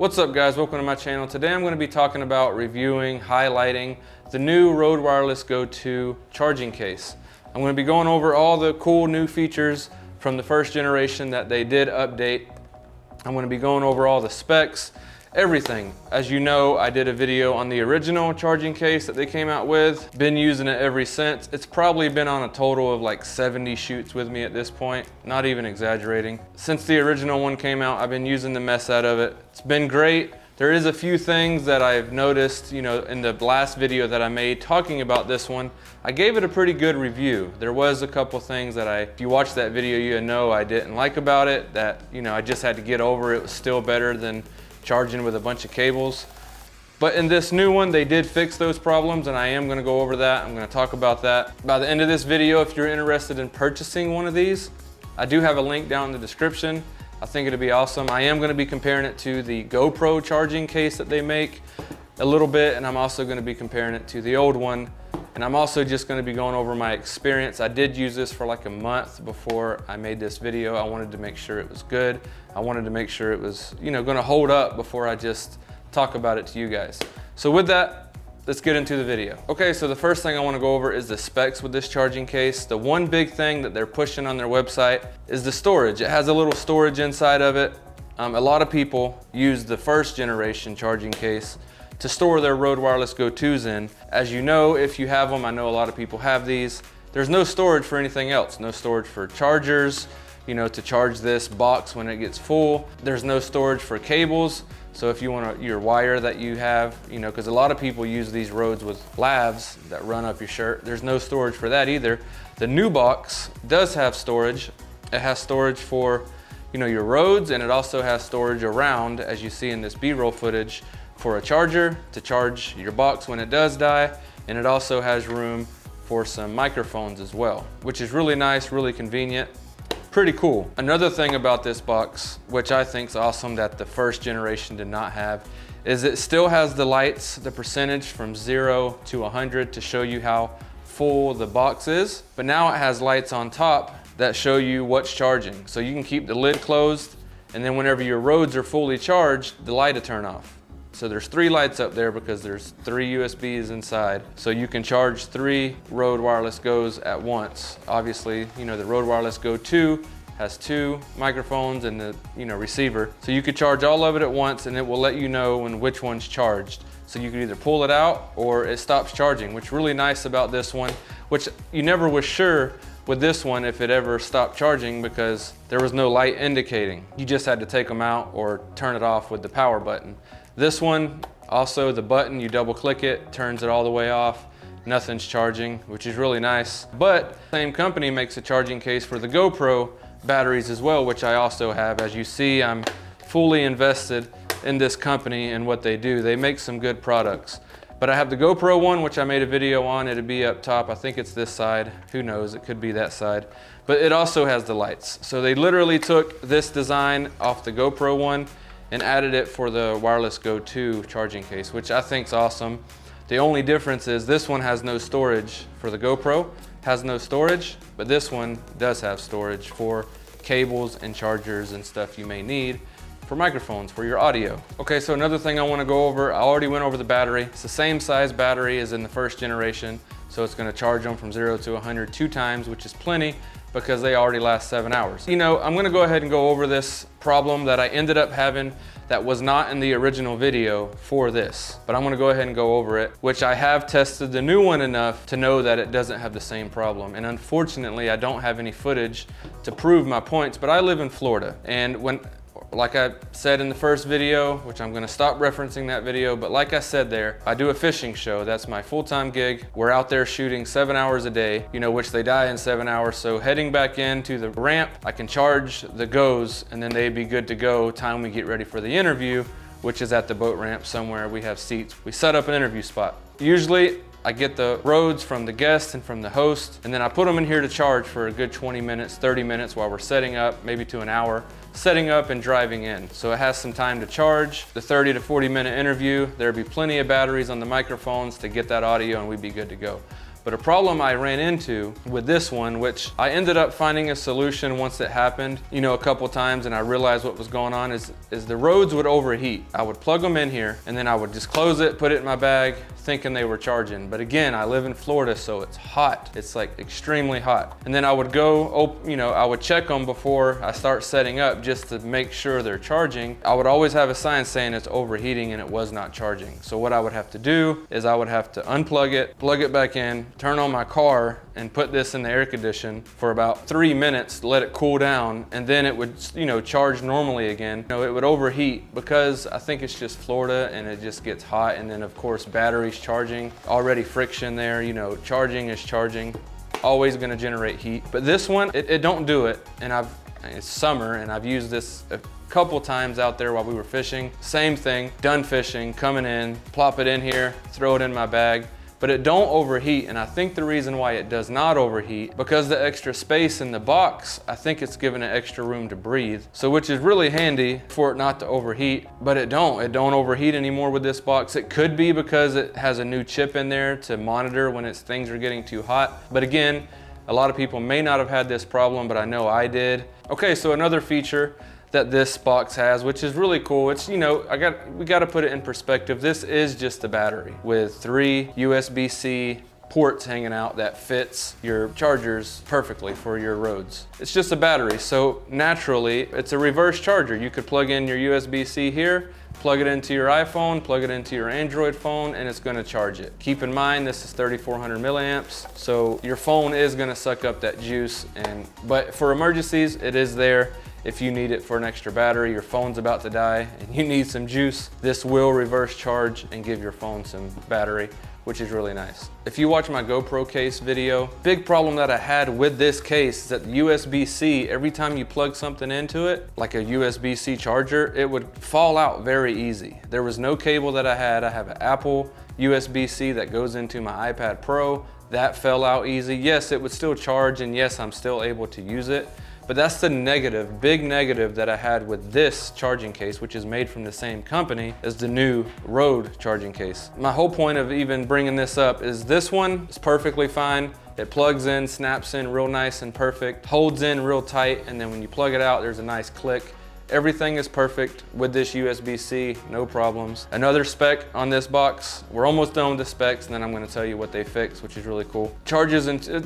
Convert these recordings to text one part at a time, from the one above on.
What's up guys, welcome to my channel. Today I'm going to be talking about reviewing, highlighting the new Rode Wireless Go 2 charging case. I'm going to be going over all the cool new features from the first generation that they did update. I'm going to be going over all the specs, everything. As you know, I did a video on the original charging case that they came out with. Been using it ever since. It's probably been on a total of like 70 shoots with me at this point, not even exaggerating. Since the original one came out, I've been using the mess out of it. It's been great. There is a few things that I've noticed, in the last video that I made talking about this one. I gave it a pretty good review. There was a couple things that if you watched that video, you know I didn't like about it, that, I just had to get over. It was still better than charging with a bunch of cables. But in this new one, they did fix those problems, and I am gonna go over that. I'm gonna talk about that. By the end of this video, if you're interested in purchasing one of these, I do have a link down in the description. I think it'd be awesome. I am gonna be comparing it to the GoPro charging case that they make a little bit, and I'm also gonna be comparing it to the old one. And I'm also just gonna be going over my experience. I did use this for like a month before I made this video. I wanted to make sure it was good. I wanted to make sure it was, gonna hold up before I just talk about it to you guys. So with that, let's get into the video. Okay, so the first thing I wanna go over is the specs with this charging case. The one big thing that they're pushing on their website is the storage. It has a little storage inside of it. A lot of people use the first generation charging case to store their Rode Wireless Go 2s in. As you know, if you have them, I know a lot of people have these, there's no storage for anything else. No storage for chargers, to charge this box when it gets full. There's no storage for cables. So if you want your wire that you have, because a lot of people use these Rodes with lavs that run up your shirt, there's no storage for that either. The new box does have storage. It has storage for, your Rodes, and it also has storage around, as you see in this B-roll footage, for a charger to charge your box when it does die. And it also has room for some microphones as well, which is really nice, really convenient, pretty cool. Another thing about this box, which I think is awesome that the first generation did not have, is it still has the lights, the percentage from 0 to 100 to show you how full the box is. But now it has lights on top that show you what's charging. So you can keep the lid closed, and then whenever your Rodes are fully charged, the light will turn off. So there's 3 lights up there because there's 3 USBs inside. So you can charge 3 Rode Wireless Go's at once. Obviously, the Rode Wireless Go 2 has 2 microphones and the receiver. So you could charge all of it at once, and it will let you know when which one's charged. So you can either pull it out or it stops charging, which is really nice about this one, which you never was sure with this one if it ever stopped charging because there was no light indicating. You just had to take them out or turn it off with the power button. This one, also the button, you double click it, turns it all the way off. Nothing's charging, which is really nice. But the same company makes a charging case for the GoPro batteries as well, which I also have. As you see, I'm fully invested in this company and what they do. They make some good products. But I have the GoPro one, which I made a video on. It'll be up top. I think it's this side. Who knows? It could be that side. But it also has the lights. So they literally took this design off the GoPro one and added it for the Wireless Go 2 charging case, which I think is awesome. The only difference is this one has no storage for the GoPro, has no storage, but this one does have storage for cables and chargers and stuff you may need for microphones, for your audio. Okay, so another thing I wanna go over, I already went over the battery. It's the same size battery as in the first generation, so it's gonna charge them from 0 to 100 2 times, which is plenty because they already last 7 hours. I'm gonna go ahead and go over this problem that I ended up having that was not in the original video for this, but I'm gonna go ahead and go over it, which I have tested the new one enough to know that it doesn't have the same problem. And unfortunately, I don't have any footage to prove my points, but I live in Florida. And like I said in the first video, which I'm gonna stop referencing that video, but like I said there, I do a fishing show. That's my full-time gig. We're out there shooting 7 hours a day, which they die in 7 hours. So heading back into the ramp, I can charge the Go's and then they'd be good to go time we get ready for the interview, which is at the boat ramp somewhere. We have seats. We set up an interview spot. Usually, I get the Rodes from the guest and from the host, and then I put them in here to charge for a good 20 minutes, 30 minutes while we're setting up, maybe to an hour, setting up and driving in. So it has some time to charge. The 30 to 40 minute interview, there'll be plenty of batteries on the microphones to get that audio and we'd be good to go. But a problem I ran into with this one, which I ended up finding a solution once it happened, you know, a couple times, and I realized what was going on, is the roads would overheat. I would plug them in here and then I would just close it, put it in my bag, thinking they were charging. But again, I live in Florida, so it's hot. It's like extremely hot. And then I would go, you know, I would check them before I start setting up just to make sure they're charging. I would always have a sign saying it's overheating and it was not charging. So what I would have to do is I would have to unplug it, plug it back in, turn on my car and put this in the air condition for about 3 minutes, let it cool down, and then it would, you know, charge normally again. You know, it would overheat because I think it's just Florida and it just gets hot. And then of course batteries charging, already friction there, you know, charging is charging, always gonna generate heat. But this one, it don't do it. And it's summer and I've used this a couple times out there while we were fishing. Same thing, done fishing, coming in, plop it in here, throw it in my bag. But it don't overheat, and I think the reason why it does not overheat, because the extra space in the box, I think it's given it extra room to breathe. So which is really handy for it not to overheat, but it don't overheat anymore with this box. It could be because it has a new chip in there to monitor when things are getting too hot. But again, a lot of people may not have had this problem, but I know I did. Okay, so another feature that this box has, which is really cool. It's, you know, we gotta put it in perspective. This is just a battery with 3 USB-C ports hanging out that fits your chargers perfectly for your roads. It's just a battery, so naturally, it's a reverse charger. You could plug in your USB-C here, plug it into your iPhone, plug it into your Android phone, and it's gonna charge it. Keep in mind, this is 3,400 milliamps, so your phone is gonna suck up that juice, but for emergencies, it is there. If you need it for an extra battery, your phone's about to die and you need some juice, this will reverse charge and give your phone some battery, which is really nice. If you watch my GoPro case video, big problem that I had with this case is that the USB-C, every time you plug something into it, like a USB-C charger, it would fall out very easy. There was no cable that I had. I have an Apple USB-C that goes into my iPad Pro. That fell out easy. Yes, it would still charge, and yes, I'm still able to use it. But that's the negative, big negative that I had with this charging case, which is made from the same company as the new Rode charging case. My whole point of even bringing this up is this one is perfectly fine. It plugs in, snaps in real nice and perfect, holds in real tight, and then when you plug it out, there's a nice click. Everything is perfect with this USB-C, no problems. Another spec on this box, we're almost done with the specs, and then I'm gonna tell you what they fixed, which is really cool. Charges,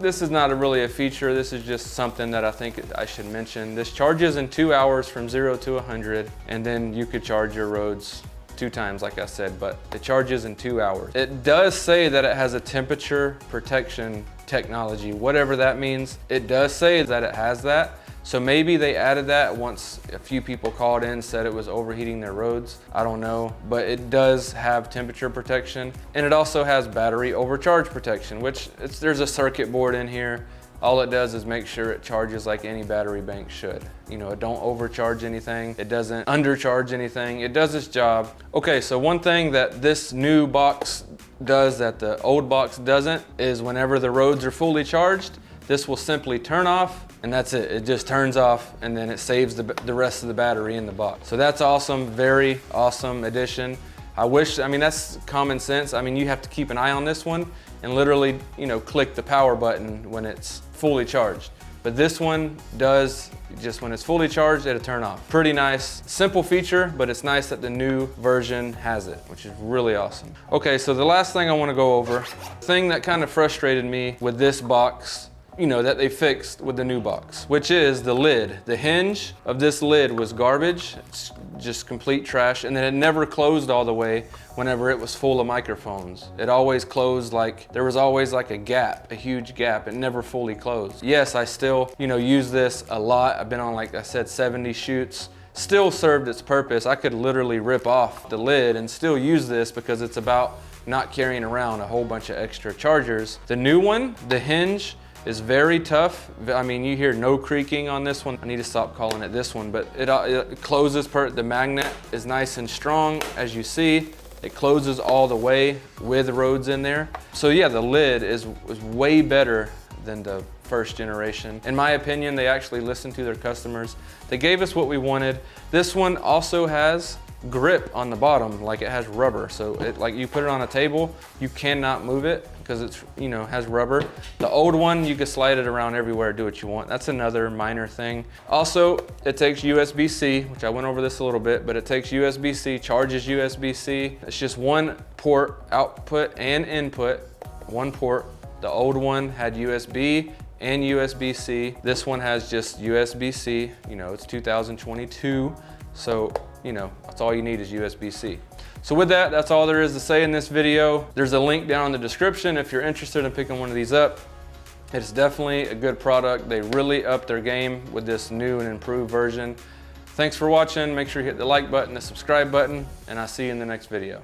this is not really a feature, this is just something that I think I should mention. This charges in 2 hours from 0 to 100, and then you could charge your roads 2 times, like I said, but it charges in 2 hours. It does say that it has a temperature protection technology, whatever that means. It does say that it has that. So maybe they added that once a few people called in, said it was overheating their roads. I don't know, but it does have temperature protection. And it also has battery overcharge protection, which there's a circuit board in here. All it does is make sure it charges like any battery bank should. You know, it don't overcharge anything. It doesn't undercharge anything. It does its job. Okay, so one thing that this new box does that the old box doesn't is whenever the roads are fully charged, this will simply turn off, and that's it. It just turns off, and then it saves the rest of the battery in the box. So that's awesome, very awesome addition. I mean, that's common sense. I mean, you have to keep an eye on this one and literally, you know, click the power button when it's fully charged. But this one does, just when it's fully charged, it'll turn off. Pretty nice, simple feature, but it's nice that the new version has it, which is really awesome. Okay, so the last thing I wanna go over, the thing that kind of frustrated me with this box, you know, that they fixed with the new box, which is the lid. The hinge of this lid was garbage. It's just complete trash. And then it never closed all the way whenever it was full of microphones. It always closed there was always like a gap, a huge gap. It never fully closed. Yes, I still, you know, use this a lot. I've been on, like I said, 70 shoots. Still served its purpose. I could literally rip off the lid and still use this because it's about not carrying around a whole bunch of extra chargers. The new one, the hinge, is very tough. I mean, you hear no creaking on this one. I need to stop calling it this one, but it closes the magnet is nice and strong. As you see, it closes all the way with roads in there. So yeah, the lid is way better than the first generation. In my opinion, they actually listened to their customers. They gave us what we wanted. This one also has grip on the bottom, like it has rubber. So like you put it on a table, you cannot move it because it's, you know, has rubber. The old one, you can slide it around everywhere, do what you want. That's another minor thing. Also, it takes USB-C, which I went over this a little bit, but it takes USB-C, charges USB-C. It's just one port, output and input, one port. The old one had USB and USB-C. This one has just USB-C. You know, it's 2022, so, you know, that's all you need is USB-C. So with that, that's all there is to say in this video. There's a link down in the description if you're interested in picking one of these up. It's definitely a good product. They really upped their game with this new and improved version. Thanks for watching. Make sure you hit the like button, the subscribe button, and I'll see you in the next video.